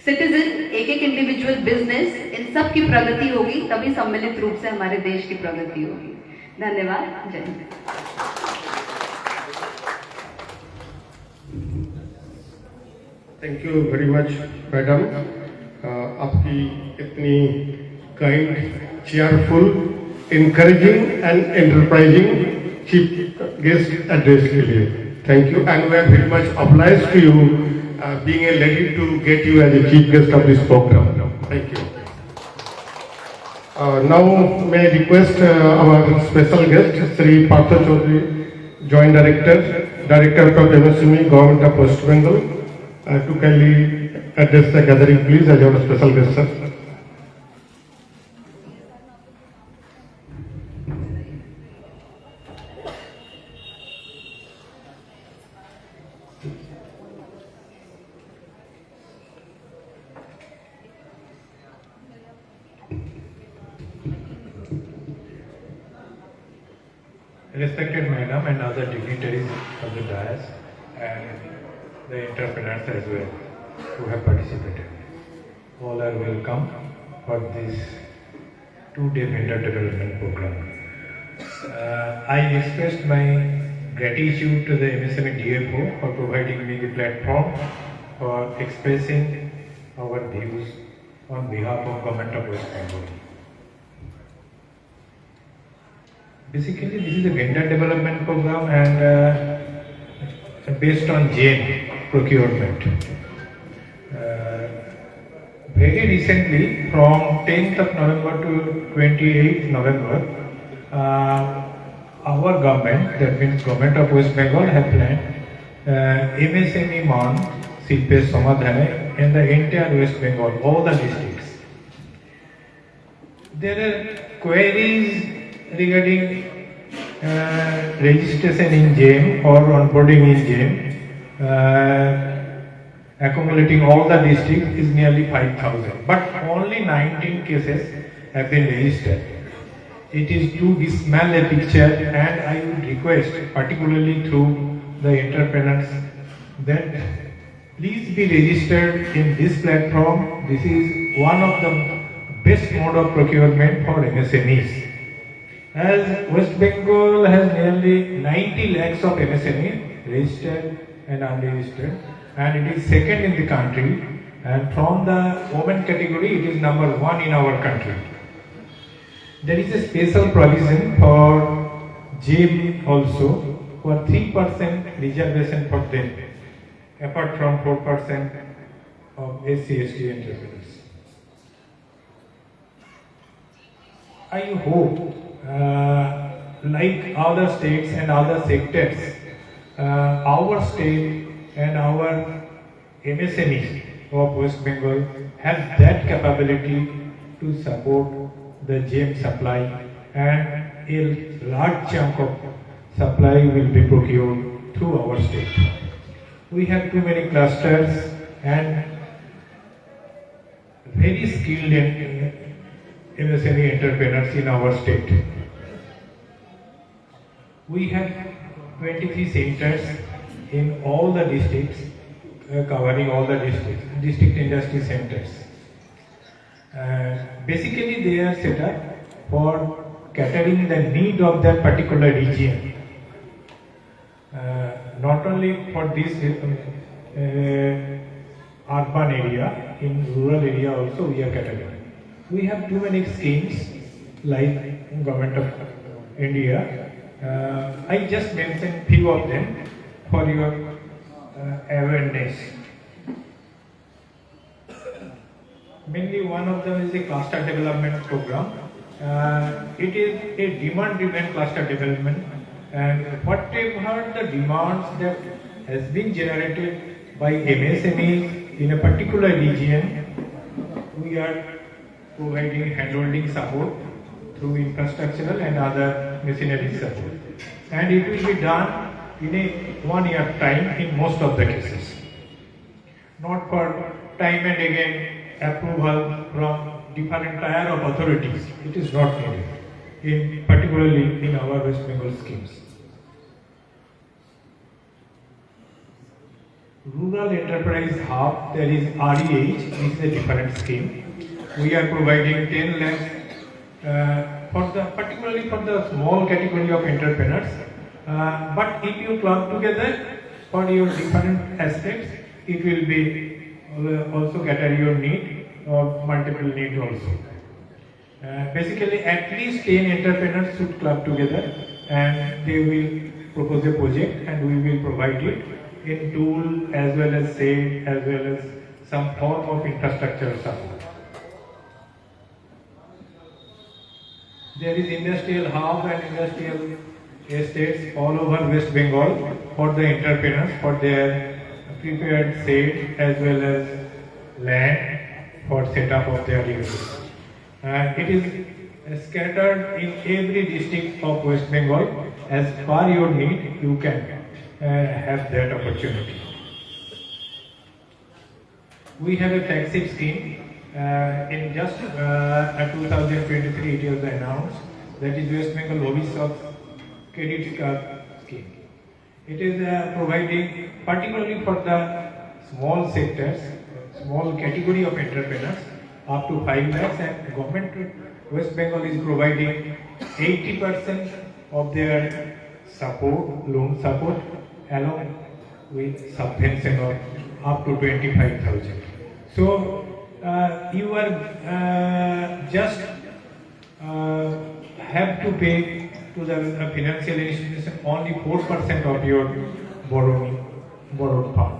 Citizen, एक एक individual business, इन सब की प्रगति होगी, तभी सम्मिलित रूप से हमारे देश की प्रगति होगी। धन्यवाद। जय Hind. Thank you very much madam. आपकी इतनी kind, cheerful, encouraging and enterprising chief guest address के लिए thank you, and we are very much obliged to you being a lady to get you as a chief guest of this program. Thank you. Now may I request our special guest Sri Partha Chaudhary, Joint Director of MSME, Government of West Bengal, to kindly address the gathering, please, as our special guest, sir. Respected Madam and other dignitaries of the dais and the entrepreneurs as well who have participated. All are welcome for this two-day vendor development program. I expressed my gratitude to the MSME DFO for providing me the platform for expressing our views on behalf of Government of West Bengal. Basically, this is a vendor development program and based on GAIN procurement. Very recently, from 10th of November to 28th November, our government, that means Government of West Bengal, have planned MSME Mon, Silpe Samadhane in the entire West Bengal, all the districts. There are queries regarding registration in GAIN or onboarding in GAIN, accumulating all the districts is nearly 5,000, but only 19 cases have been registered. It is too dismal a picture, and I would request, particularly through the entrepreneurs, that please be registered in this platform. This is one of the best mode of procurement for MSMEs. As West Bengal has nearly 90 lakhs of MSME registered and unregistered, and it is second in the country, and from the women category it is number 1 in our country. There is a special provision for GAIN also for 3% reservation for them, apart from 4% of SC/ST entrepreneurs. I hope like other states and other sectors, our state and our MSMEs of West Bengal have that capability to support the GAIN supply, and a large chunk of supply will be procured through our state. We have too many clusters and very skilled MSME entrepreneurs in our state. We have 23 centers in all the districts, covering all the districts, district industry centers. Basically, they are set up for catering the need of that particular region. Not only for this urban area, in rural area also we are catering. We have too many schemes like Government of India. I just mentioned few of them for your awareness. Mainly one of them is a cluster development program. It is a demand-driven cluster development, and whatever the demands that has been generated by MSMEs in a particular region, we are providing handholding support through infrastructural and other machinery support, and it will be done in a 1 year time in most of the cases. Not for time and again approval from different tier of authorities. It is not needed, particularly in our West Bengal schemes. Rural Enterprise Hub, there is REH, this is a different scheme. We are providing 10 lakhs particularly for the small category of entrepreneurs. But if you club together for your different aspects, it will be also cater your need or multiple need also. Basically, at least 10 entrepreneurs should club together and they will propose a project and we will provide it in tool as well as shade as well as some form of infrastructure support. There is industrial hub and industrial estates all over West Bengal for the entrepreneurs for their prepared shade as well as land for setup of their units. It is scattered in every district of West Bengal. As per your need, you can have that opportunity. We have a flagship scheme in just 2023. It was announced that is West Bengal Bhavishyat Credit Card Scheme. It is providing particularly for the small sectors, small category of entrepreneurs up to 5 lakhs, and government West Bengal is providing 80% of their support, loan support, along with subvention of up to 25,000. So you are just have to pay to the financial institution only 4% of your borrowed fund.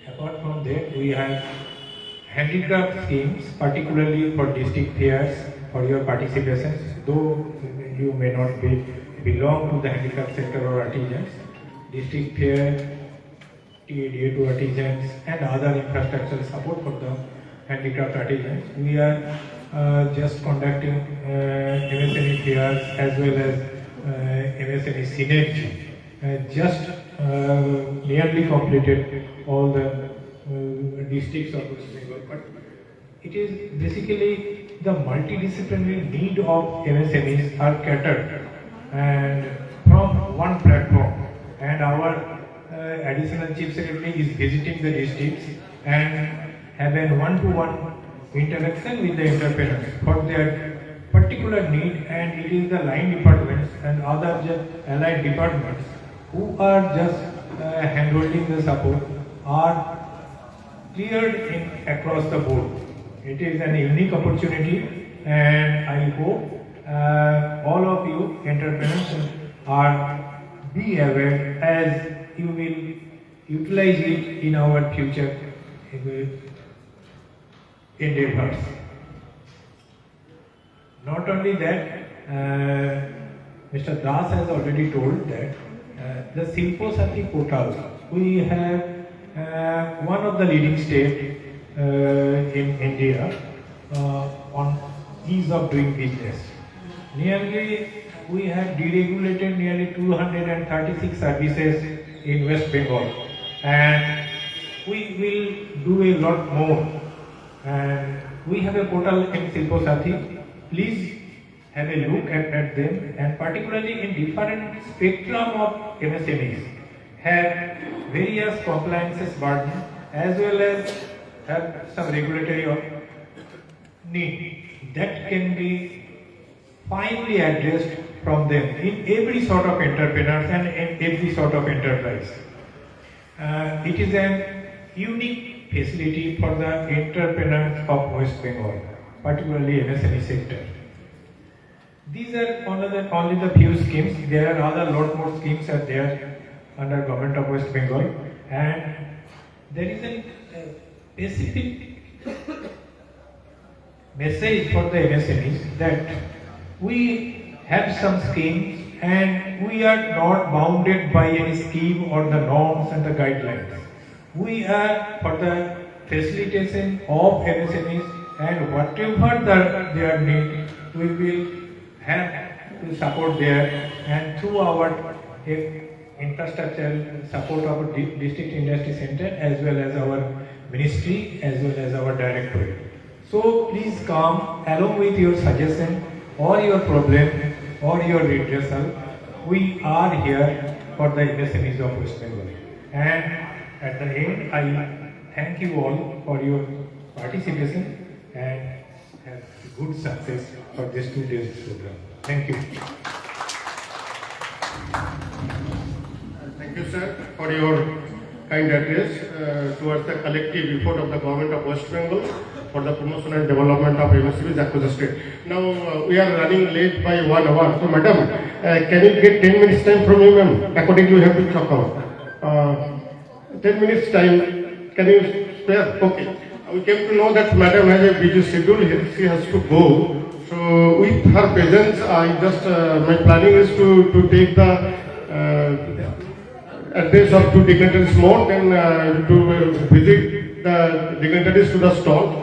Apart from that, we have handicraft schemes, particularly for district fairs, for your participation. Though you may not belong to the handicraft sector or artisans, district fair, TADA to artisans, and other infrastructure support for the handicraft artisans. We are just conducting MSME fairs as well as MSME synergy. Just nearly completed all the districts of West Bengal, but it is basically the multidisciplinary need of MSMEs are catered and from one platform, and our additional chief secretary is visiting the districts and have a one-to-one interaction with the entrepreneurs for their particular need, and it is the line departments and other allied departments who are just handholding the support are cleared in across the board. It is an unique opportunity, and I hope all of you entrepreneurs are be aware as you will utilize it in our future endeavors. Not only that, Mr. Das has already told that the Shilpo Sathi portal, we have one of the leading states in India on ease of doing business. Nearly, we have deregulated nearly 236 services in West Bengal, and we will do a lot more. And we have a portal in Shilpo Sathi. Please have a look at them, and particularly in different spectrum of MSMEs have various compliances burden as well as have some regulatory need that can be finely addressed from them in every sort of entrepreneurs and in every sort of enterprise. It is a unique facility for the entrepreneurs of West Bengal, particularly MSME sector. These are only the few schemes. There are other lot more schemes are there under government of West Bengal, and there is a specific message for the MSMEs that we have some schemes and we are not bounded by any scheme or the norms and the guidelines. We are for the facilitation of MSMEs, and whatever their need, we will have to support there, and through our infrastructure support of our district industry center as well as our ministry as well as our directorate. So please come along with your suggestion. or your problem or your redressal, we are here for the MSMEs of West Bengal. And at the end, I thank you all for your participation and have good success for this 2 days program. Thank you. Thank you, sir, for your kind address towards the collective effort of the government of West Bengal for the promotion and development of MSMEs across the state. Now we are running late by 1 hour. So, madam, can you get 10 minutes time from you, ma'am? Accordingly, you have to chalk out. 10 minutes time. Can you spare? Okay. We came to know that madam has a busy schedule. She has to go. So, with her presence, my planning is to take the address of 2 dignitaries more, then to visit the dignitaries to the stall.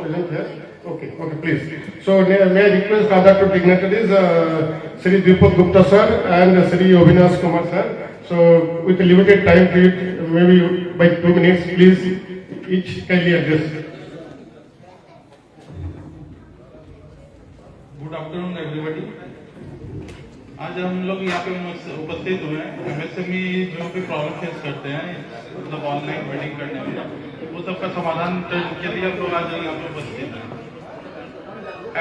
Okay, please. So may I request other 2 dignitaries, Sri Deepak Gupta sir and Sri Avinash Kumar sir. So with a limited time period, maybe by 2 minutes, please each kindly address. Good afternoon everybody. आज हम लोग यहाँ पे उपस्थित हुए हैं MSME जो भी प्रॉब्लम फेस करते हैं मतलब ऑनलाइन वेडिंग करने में, वो सबका समाधान के लिए हम लोग आज यहाँ पे उपस्थित हैं।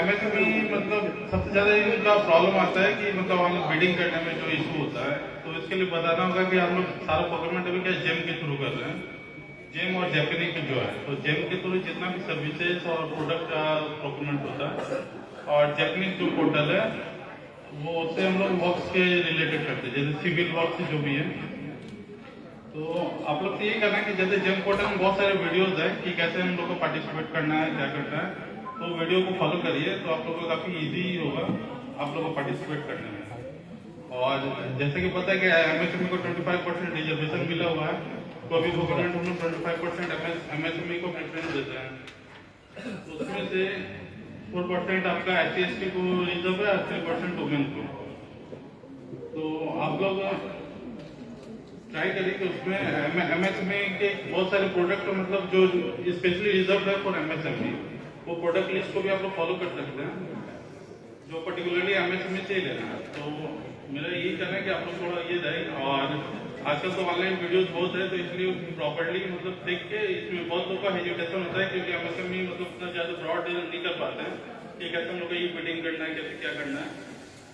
एमएसएमई मतलब सबसे ज्यादा इनका प्रॉब्लम आता है कि मतलब हम लोग वेडिंग करने में जो इशू होता है, तो इसके लिए बताना होगा कि हम लोग सारा प्रोक्योरमेंट अभी क्या जेम के थ्रू कर रहे हैं। जेम और जेपनिक जो है, तो जेम के थ्रू जितना भी सर्विसेज और प्रोडक्ट का प्रोक्योरमेंट होता है, और जेपनिक जो पोर्टल है वो उससे हम लोग वर्क्स के रिलेटेड करते हैं, जैसे सिविल वर्क्स जो भी है। तो आप लोग से यही करना है कि जैसे जेम पोर्टल में बहुत सारे वीडियोस हैं कि कैसे हम लोग को पार्टिसिपेट करना है, क्या करना है, तो वीडियो को फॉलो करिए, तो आप लोग को काफी इजी होगा आप लोग को पार्टिसिपेट करने में। और जैसे कि पता है कि एमएसएमई को 25% रिजर्वेशन मिला हुआ है, तो अभी गवर्नमेंट हम लोग 25% एमएसएमई को प्रेफरेंस देते हैं, तो उसमें से 4% आपका SC/ST को रिजर्व है, 3% वुमेन को। तो आप लोग ट्राई करिए कि उसमें एमएसएमई के बहुत सारे प्रोडक्ट मतलब जो स्पेशली रिजर्व है फॉर एमएसएमई, वो प्रोडक्ट लिस्ट को भी आप लोग फॉलो कर सकते हैं, जो पर्टिकुलरली एमएसएमई से ही लेना है। तो मेरा यही कहना है कि आप लोग थोड़ा ये रहे, और आजकल तो ऑनलाइन वीडियोस बहुत है, तो इसलिए प्रॉपर्ली मतलब देख के, इसमें बहुत लोगों का हेजिटेशन होता है क्योंकि एमएसएमई मतलब इतना ज्यादा ब्रॉड नहीं कर पाते हैं कि कैसे हम लोग को ये मीटिंग करना है, कैसे क्या करना है।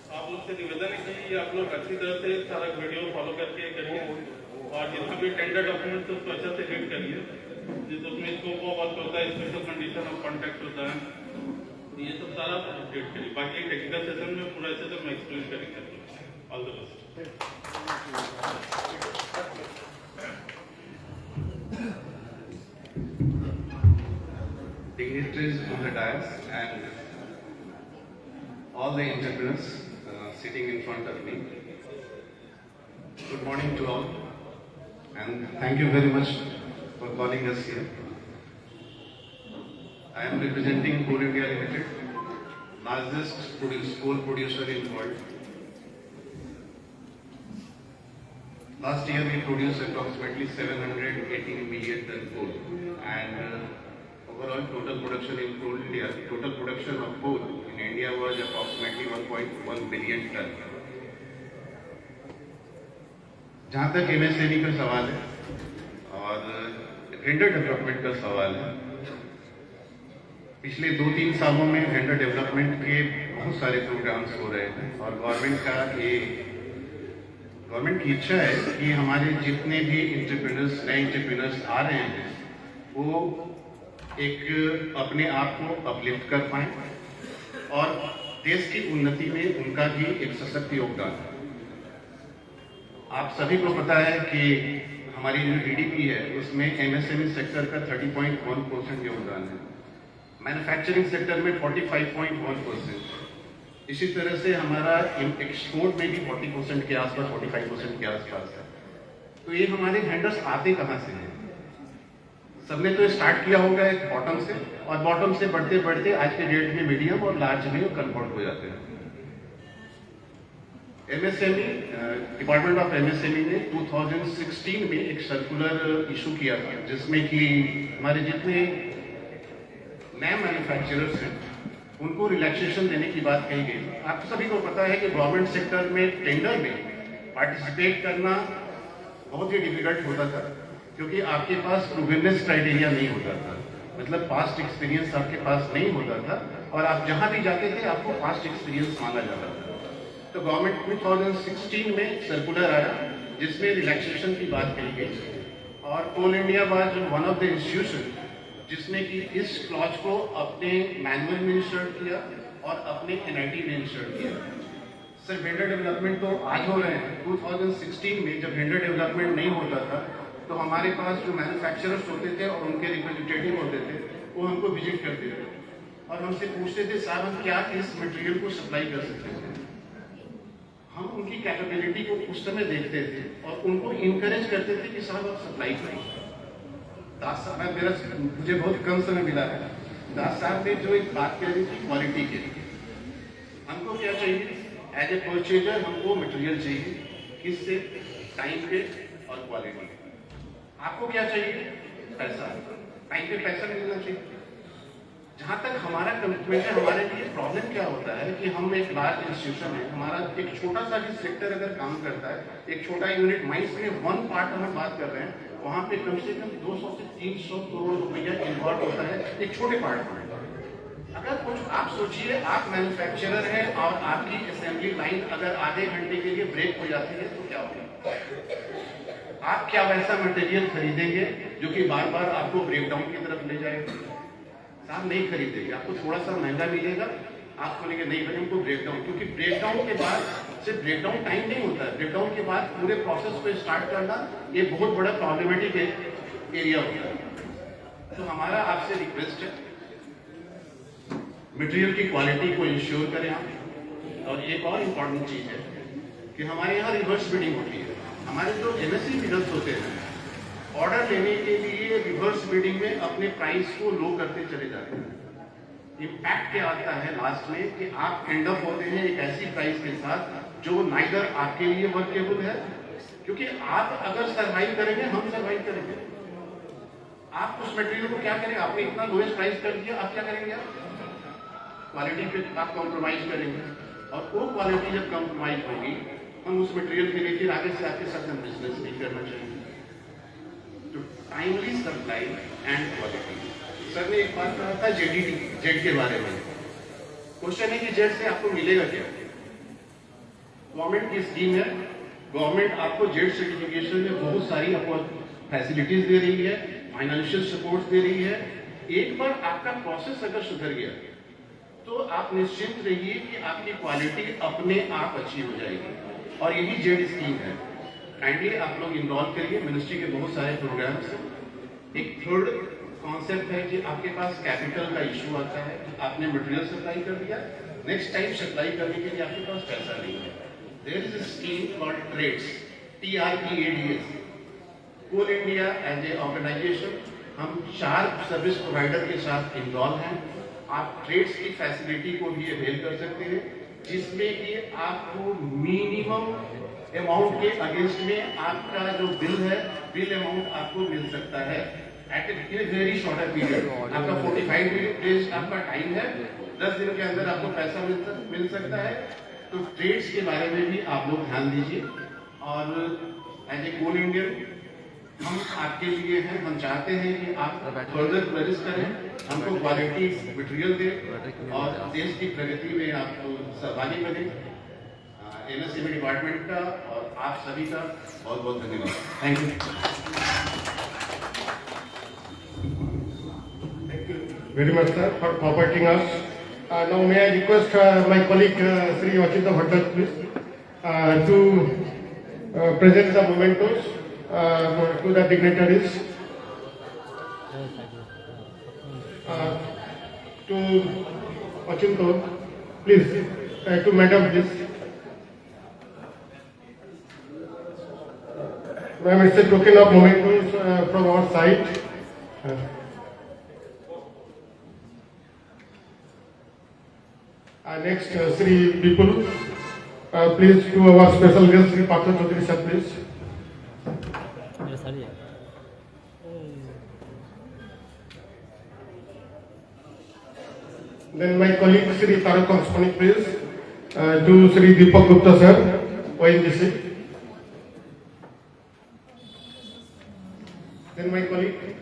तो आप लोग से निवेदन है कि आप लोग अच्छी तरह से सारा वीडियो फॉलो करके करिए, और जितना भी टेंडर डॉक्यूमेंट है उसको अच्छे से रीड करिए, जिस उसमें स्कोप ऑफ वर्क होता है, स्पेशल कंडीशन ऑफ कॉन्ट्रैक्ट होता है, ये सब सारा रीड करिए। बाकी टेक्निकल सेशन में पूरा अच्छे से मैं एक्सप्लेन करेंगे। All the best. Dignitaries on the dais and all the entrepreneurs sitting in front of me. Good morning to all, and thank you very much for calling us here. I am representing Coal India Limited, largest coal producer in the world. Last year we produced approximately 718 million ton coal, and overall total production in Coal India, total production of coal in India was approximately 1.1 billion ton. जहाँ तक MSME का सवाल है और vendor development का सवाल है, पिछले 2-3 सालों में वेंडर डेवलपमेंट के बहुत सारे प्रोग्राम्स हो रहे हैं, और गवर्नमेंट की इच्छा है कि हमारे जितने भी नए एंटरप्रेन्योर्स आ रहे हैं वो एक अपने आप को अपलिफ्ट कर पाएं और देश की उन्नति में उनका भी एक सशक्त योगदान है। आप सभी को पता है कि हमारी जो GDP है उसमें MSME सेक्टर का 30.1% योगदान है, मैन्युफैक्चरिंग सेक्टर में 45.1%, इसी तरह से हमारा एक्सपोर्ट में भी 40% के आसपास, 45% के आसपास है। तो ये हमारे वेंडर्स आते कहाँ से हैं? सबने तो स्टार्ट किया होगा एक बॉटम से, और बॉटम से बढ़ते बढ़ते आज के डेट में मीडियम और लार्ज में कन्वर्ट हो जाते हैं। MSME, डिपार्टमेंट ऑफ MSME ने 2016 में एक सर्कुलर इशू किया था, जिसमें कि हमारे जितने नए मैन्युफैक्चरर्स हैं उनको रिलैक्सेशन देने की बात कही गई। आप सभी को पता है कि गवर्नमेंट सेक्टर में टेंडर में पार्टिसिपेट करना बहुत ही डिफिकल्ट होता था, क्योंकि आपके पास प्रूवेनेस क्राइटेरिया नहीं होता था, मतलब पास्ट एक्सपीरियंस आपके पास नहीं होता था, और आप जहां भी जाते थे आपको पास्ट एक्सपीरियंस मांगा जाता था। तो गवर्नमेंट 2016 में सर्कुलर आया जिसमें रिलैक्सेशन की बात कही गई, और Coal India was one of the institution जिसने कि इस क्लॉज को अपने मैनुअल में इंसर्ट किया और अपने NIT में इंसर्ट किया। सर वेंडर डेवलपमेंट तो आज हो रहे हैं, 2016 में जब वेंडर डेवलपमेंट नहीं होता था तो हमारे पास जो मैन्युफैक्चरर्स होते थे और उनके रिप्रेजेंटेटिव होते थे वो हमको विजिट करते थे और हमसे पूछते थे साहब हम क्या इस मटेरियल को सप्लाई कर सकते हैं। हम उनकी कैपेबिलिटी को उस समय देखते थे और उनको इनकरेज करते थे कि साहब आप सप्लाई करें। दास साहब मुझे बहुत कम समय मिला है, दास साहब ने जो एक बात कही थी क्वालिटी के, हमको क्या चाहिए एज ए परचेजर, हमको मटेरियल चाहिए किससे, टाइम पे और क्वालिटी। आपको क्या चाहिए, पैसा, टाइम पे पैसा मिलना चाहिए। जहां तक हमारा कमिटमेंट है, हमारे लिए प्रॉब्लम क्या होता है कि हम एक लार्ज इंस्टीट्यूशन है, हमारा एक छोटा सा भी सेक्टर अगर काम करता है, एक छोटा यूनिट माइंस में 1 पार्ट हम बात कर रहे हैं, वहां पे कम से कम 200 से 300 करोड़ रुपया इन्वॉल्व होता है एक छोटे पार्ट में। अगर कुछ आप सोचिए, आप मैन्युफैक्चरर हैं और आपकी असेंबली लाइन अगर आधे घंटे के लिए ब्रेक हो जाती है तो क्या होगा? आप क्या वैसा मटेरियल खरीदेंगे जो कि बार बार आपको ब्रेकडाउन की तरफ ले जाएगा? साहब नहीं खरीदेंगे, आपको थोड़ा सा महंगा मिलेगा, आप बोलेंगे नहीं भाई हमको ब्रेकडाउन, क्योंकि ब्रेकडाउन के बाद सिर्फ ब्रेकडाउन टाइम नहीं होता है, ब्रेकडाउन के बाद पूरे प्रोसेस को स्टार्ट करना ये बहुत बड़ा प्रॉब्लमेटिक एरिया होता है। तो हमारा आपसे रिक्वेस्ट है मटेरियल की क्वालिटी को इंश्योर करें आप। और एक और इम्पॉर्टेंट चीज है कि हमारे यहाँ रिवर्स बिडिंग होती है। हमारे जो MSc बिडर्स होते हैं ऑर्डर लेने के लिए रिवर्स बिडिंग में अपने प्राइस को लो करते चले जाते हैं। इम्पैक्ट क्या आता है लास्ट में कि आप एंड अप होते हैं एक ऐसी प्राइस के साथ जो नाइदर आपके लिए वर्केबल है, क्योंकि आप अगर सर्वाइव करेंगे हम सर्वाइव करेंगे। आप उस मटेरियल को क्या करें, आपने इतना लोएस्ट प्राइस कर दिया, आप क्या करेंगे, आप क्वालिटी पे आप कॉम्प्रोमाइज करेंगे, और वो क्वालिटी जब कॉम्प्रोमाइज होगी हम उस मटेरियल के लिए फिर आगे से आपके साथ हम बिजनेस नहीं करना चाहिए। तो timely supply and quality. Sir ने एक बात कहा था जेड के बारे में। क्वेश्चन है कि जेड से आपको मिलेगा क्या? गवर्नमेंट की स्कीम है, गवर्नमेंट आपको जेड सर्टिफिकेशन में बहुत सारी आपको फैसिलिटीज दे रही है, फाइनेंशियल सपोर्ट दे रही है। एक बार आपका प्रोसेस अगर सुधर गया तो आप निश्चिंत रहिए कि आपकी क्वालिटी अपने आप अच्छी हो जाएगी, और यही जेड स्कीम है। काइंडली आप लोग इन्वॉल्व करिए, मिनिस्ट्री के बहुत सारे प्रोग्राम्स हैं। एक थर्ड कॉन्सेप्ट है कि आपके पास कैपिटल का इशू आता है, आपने मटेरियल सप्लाई कर दिया, नेक्स्ट टाइम सप्लाई करने के लिए आपके पास पैसा नहीं है। There is a scheme called TREADS, TREADS। Coal India as a organization हम 4 सर्विस प्रोवाइडर के साथ इन्वॉल्व हैं। आप ट्रेड्स की फैसिलिटी को भी अवेल कर सकते हैं, जिसमें कि आपको मिनिमम अमाउंट के अगेंस्ट में आपका जो बिल है, बिल अमाउंट आपको मिल सकता है at a very shorter period. आपका 45 डेज आपका टाइम है, 10 दिन के अंदर आपको पैसा मिल सकता है। तो ट्रेड्स के बारे में भी आप लोग ध्यान दीजिए, और एज ए कोल इंडियन हम आपके लिए हैं। हम चाहते हैं कि आप फर्दर फ्लरिश करें, हमको क्वालिटी मटेरियल दें और देश की प्रगति में आपको सहभागी बने। MSc डिपार्टमेंट का और आप सभी का बहुत बहुत धन्यवाद। Thank you. Thank you very much, sir, for cooperating us. Now, may I request my colleague Sri Achinta Bhattar, please, to present the mementos to the dignitaries. To Achinta, please, to Madam, please. Ma'am, it's a token of mementos from our side. Next, Sri Vipul, please, to our special guest, Sri Partha Chaudhary, sir, please. Then my colleague Sri Tarak Konsmani, please. To Sri Deepak Gupta sir, ONGC. Then my colleague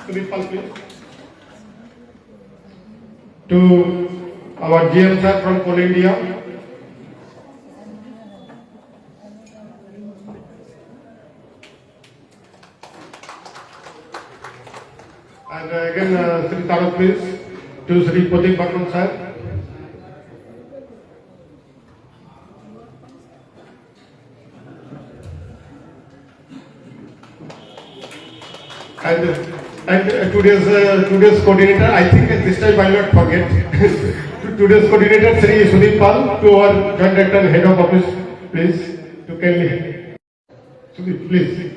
Sri Pal, please. To our GM sir from Coal India. And again, Sri Tarak, please, to Sri Pratik Barman sir. And today's coordinator, I think this time I will not forget. Today's coordinator, Sri Sudip Pal, to our joint director and head of office, please, to kindly. Sudip, please.